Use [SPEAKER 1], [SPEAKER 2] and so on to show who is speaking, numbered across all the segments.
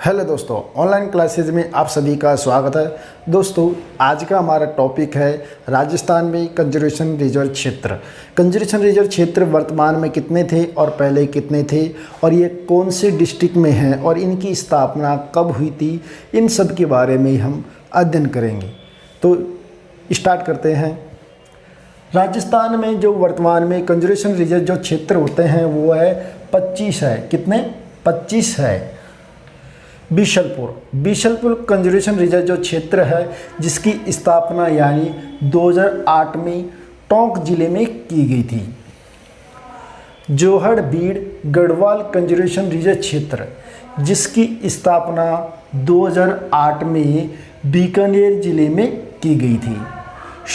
[SPEAKER 1] Hello दोस्तों, online classes में आप सभी का स्वागत है। दोस्तों, आज का हमारा टॉपिक है राजस्थान में कंजर्वेशन रिजर्व क्षेत्र। कंजर्वेशन रिजर्व क्षेत्र वर्तमान में कितने थे और पहले कितने थे और ये कौन से डिस्ट्रिक्ट में हैं और इनकी स्थापना कब हुई थी, इन सब के बारे में हम अध्ययन करेंगे। तो स्टार्ट करते हैं। राजस्थान में जो वर्तमान में कंजर्वेशन रिजर्व जो क्षेत्र होते हैं वो है 25 है। कितने? 25 है। बीशलपुर कंजर्वेशन रिजर्व जो क्षेत्र है जिसकी स्थापना यानी 2008 में टोंक जिले में की गई थी। जोहड़-बीड़ गढ़वाल कंजर्वेशन रिजर्व क्षेत्र जिसकी स्थापना 2008 में बीकानेर जिले में की गई थी।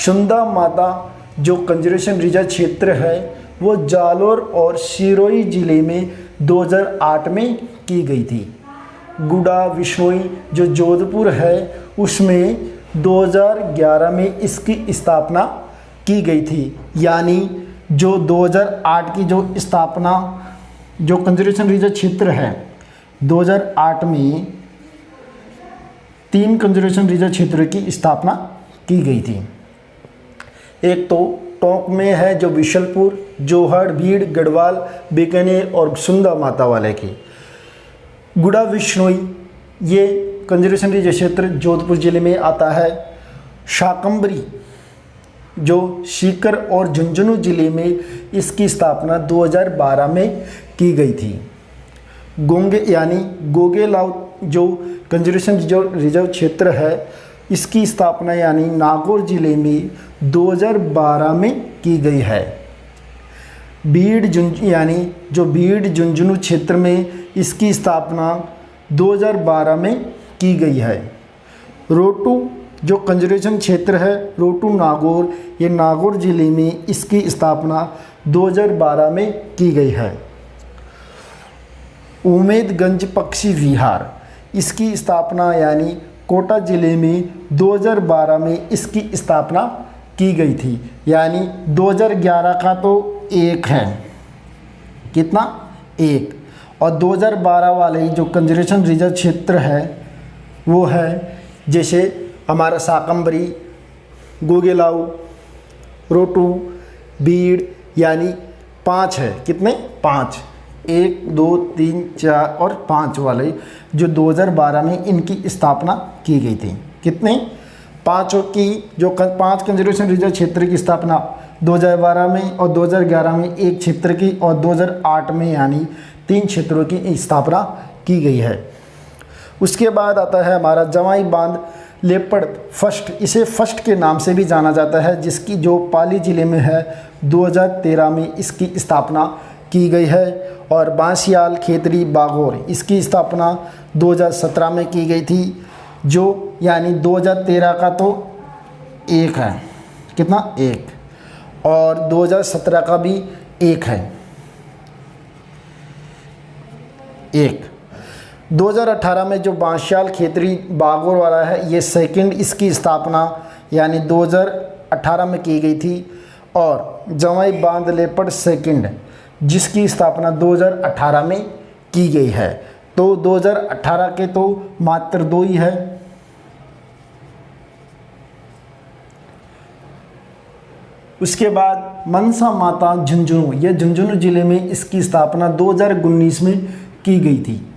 [SPEAKER 1] सुंदा माता जो कंजर्वेशन रिजर्व क्षेत्र है वो जालोर और सिरोही जिले में 2008 में की गई थी। गुड़ा विश्नोई जो जोधपुर है उसमें 2011 में इसकी स्थापना की गई थी। यानी जो 2008 की जो स्थापना जो कंजर्वेशन रिजर्व क्षेत्र है 2008 में 3 कंजर्वेशन रिजर्व क्षेत्र की स्थापना की गई थी। एक तो टोंक में है जो बीशलपुर, जोहड़, बीड़, गढ़वाल, बीकानेर और सुंदा माता वाले की। गुड़ा विश्नोई ये कंजर्वेशन रिजर्व क्षेत्र जोधपुर जिले में आता है। शाकंभरी जो सीकर और झुंझुनू जिले में इसकी स्थापना 2012 में की गई थी। गोंगे यानी गोगेलाव जो कंजर्वेशन रिजर्व क्षेत्र है इसकी स्थापना यानी नागौर जिले में 2012 में की गई है। बीड़ यानी जो बीड़ झुंझुनू क्षेत्र में इसकी स्थापना 2012 में की गई है। रोटू जो कंजर्वेशन क्षेत्र है रोटू नागौर, ये नागौर जिले में इसकी स्थापना 2012 में की गई है। उमेदगंज पक्षी विहार इसकी स्थापना यानी कोटा जिले में 2012 में इसकी स्थापना की गई थी। यानी 2011 का तो एक है। कितना? एक। और 2012 वाले जो कंजर्वेशन रिजर्व क्षेत्र है वो है जैसे हमारा शाकंभरी, गोगेलाव, रोटू, बीड़ यानी 5 है। कितने? 5। 1, 2, 3, 4 और 5 वाले जो 2012 में इनकी स्थापना की गई थी। कितने? 5 की जो 5 कंजर्वेशन रिजर्व क्षेत्र की स्थापना 2012 में और 2011 में एक क्षेत्र की और 2008 में यानी 3 क्षेत्रों की स्थापना की गई है। उसके बाद आता है हमारा जवाई बांध लेपर्ड फर्स्ट, इसे फर्स्ट के नाम से भी जाना जाता है, जिसकी जो पाली जिले में है 2013 में इसकी स्थापना की गई है। और बांसियाल खेतरी बागौर इसकी स्थापना 2017 में की गई थी, जो यानी 2013 का तो एक है। कितना? एक। और 2017 का भी एक है। एक 2018 में जो बांसियाल खेतरी बागौर वाला है ये सेकंड, इसकी स्थापना यानी 2018 में की गई थी। और जवाई बांध लेपर्ड सेकंड जिसकी स्थापना 2018 में की गई है। तो 2018 के तो मात्र 2 ही है। उसके बाद मनसा माता झुंझुनू, ये झुंझुनू जिले में इसकी स्थापना 2019 में की गई थी।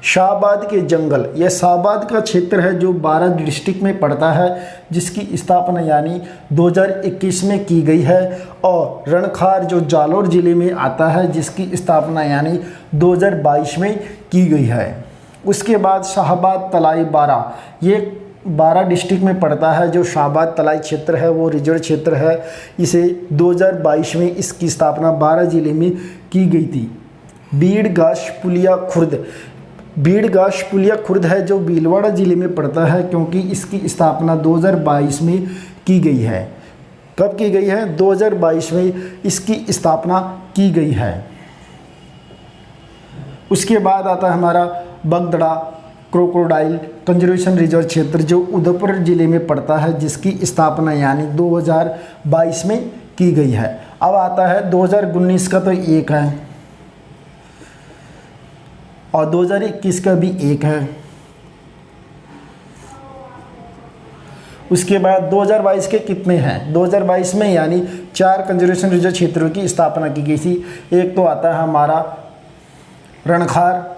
[SPEAKER 1] शाहबाद के जंगल, यह शाहबाद का क्षेत्र है जो 12 डिस्ट्रिक्ट में पड़ता है, जिसकी स्थापना यानी 2021 में की गई है। और रणखार जो जालोर जिले में आता है जिसकी स्थापना यानी 2022 में की गई है। उसके बाद शाहबाद तलाई 12, ये 12 डिस्ट्रिक्ट में पड़ता है। जो शाहबाद तलाई क्षेत्र है वो रिजर्व क्षेत्र है, इसे 2022 में इसकी स्थापना 12 जिले में की गई थी। बीड़ घास पुलिया खुर्द, बीड़ घास पुलिया खुर्द है जो भीलवाड़ा जिले में पड़ता है, क्योंकि इसकी स्थापना 2022 में की गई है। कब की गई है? 2022 में इसकी स्थापना की गई है। उसके बाद आता है हमारा बगदड़ा क्रोकोडाइल कंजर्वेशन रिजर्व क्षेत्र जो उदयपुर जिले में पड़ता है, जिसकी स्थापना यानी 2022 में की गई है। अब आता है 2019 का तो एक है। और 2021 का भी 1 है। उसके बाद 2022 के कितने हैं? 2022 में यानी 4 कंजर्वेशन रिजर्व क्षेत्रों की स्थापना की गई थी। एक तो आता है हमारा रणखार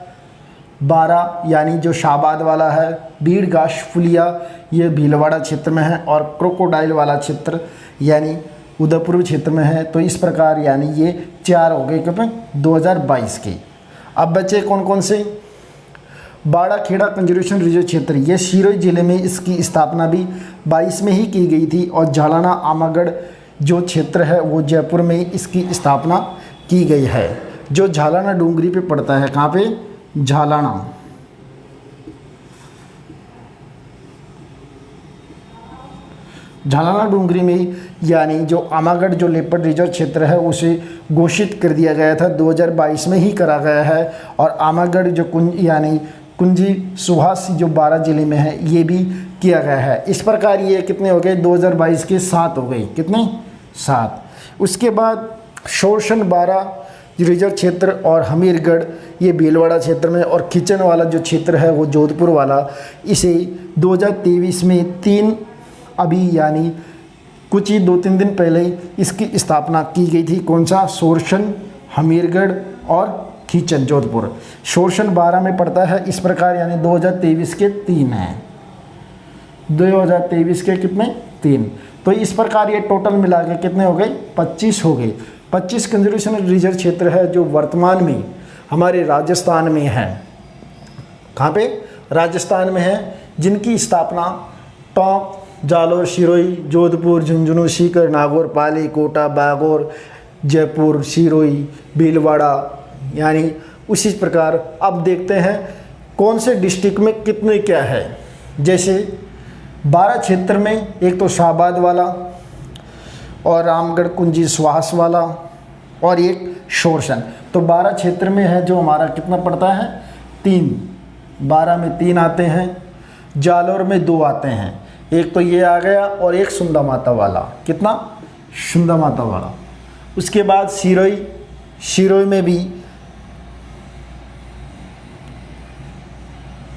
[SPEAKER 1] 12 यानी जो शाहबाद वाला है, बीड़ गाश फुलिया ये भीलवाड़ा क्षेत्र में है, और क्रोकोडाइल वाला क्षेत्र यानी उदयपुर क्षेत्र में है। तो इस प्रकार यानी ये 4 हो गए क्योंकि 2022 के। अब बचे कौन कौन से? बाड़ा खेड़ा कंजर्वेशन रिजर्व क्षेत्र, ये सिरोही जिले में इसकी स्थापना भी 22 में ही की गई थी, और झालाना आमागढ़ जो क्षेत्र है वो जयपुर में इसकी स्थापना की गई है, जो झालाना डूंगरी पे पड़ता है। कहाँ पे? झालाना। झालाना डूंगरी में यानी जो आमागढ़ जो लेपर्ड रिजर्व क्षेत्र है उसे घोषित कर दिया गया था, 2022 में ही करा गया है। और आमागढ़ जो यानी कुंजी सुहास जो 12 जिले में है ये भी किया गया है। इस प्रकार ये कितने हो गए? 2022 के 7 हो गए। कितने? 7। उसके बाद शोरशन 12 रिजर्व क्षेत्र और हमीरगढ़ ये भीलवाड़ा क्षेत्र में, और खिचन वाला जो क्षेत्र है वो जोधपुर वाला, इसे 2023 में 3 अभी यानी कुछ ही 2-3 दिन पहले इसकी स्थापना की गई थी। कौन सा? शोरशन, हमीरगढ़ और खीचन जोधपुर। शोरशन 12 में पड़ता है। इस प्रकार यानी 2023 के 3 हैं। 2023 के कितने? 3। तो इस प्रकार ये टोटल मिला के कितने हो गए? 25 हो गए। 25 कंजर्वेशन रिजर्व क्षेत्र है जो वर्तमान में हमारे राजस्थान में है। कहाँ पे? राजस्थान में है, जिनकी स्थापना टोंक, जालोर, सिरोही, जोधपुर, झुंझुनू, सीकर, नागौर, पाली, कोटा, बागौर, जयपुर, सिरोही, भीलवाड़ा यानी उसी प्रकार। अब देखते हैं कौन से डिस्ट्रिक्ट में कितने क्या है। जैसे 12 क्षेत्र में एक तो शाहबाद वाला और रामगढ़ कुंजी सुहास वाला और एक शोरशन। तो 12 क्षेत्र में है जो हमारा कितना पड़ता है? 3। 12 में 3 आते हैं। जालोर में 2 आते हैं, एक तो ये आ गया और एक सुंदा माता वाला। कितना? सुंदा माता वाला। उसके बाद सिरोही में भी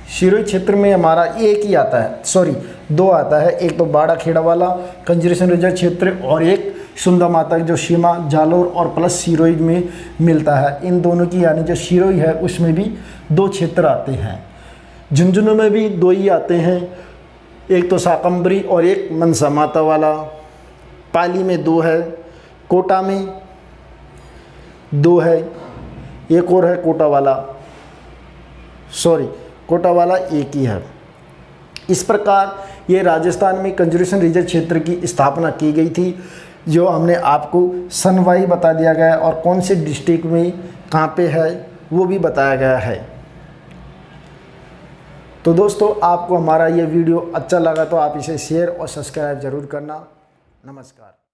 [SPEAKER 1] सिरोही क्षेत्र में हमारा एक ही आता है, सॉरी 2 आता है। एक तो बाड़ा खेड़ा वाला कंजर्वेशन रिजर्व क्षेत्र और एक सुंदा माता जो सीमा जालोर और प्लस सिरोही में मिलता है। इन दोनों की यानी जो सिरोही है उसमें भी 2 क्षेत्र आते हैं। झुंझुनू में भी 2 ही आते हैं, एक तो साकंबरी और एक मनसा माता वाला। पाली में 2 है, कोटा में 2 है, एक और है कोटा वाला, सॉरी कोटा वाला एक ही है। इस प्रकार ये राजस्थान में कंजर्वेशन रिजर्व क्षेत्र की स्थापना की गई थी, जो हमने आपको सनवाई बता दिया गया और कौन से डिस्ट्रिक्ट में कहाँ पे है वो भी बताया गया है। तो दोस्तों आपको हमारा ये वीडियो अच्छा लगा तो आप इसे शेयर और सब्सक्राइब ज़रूर करना। नमस्कार।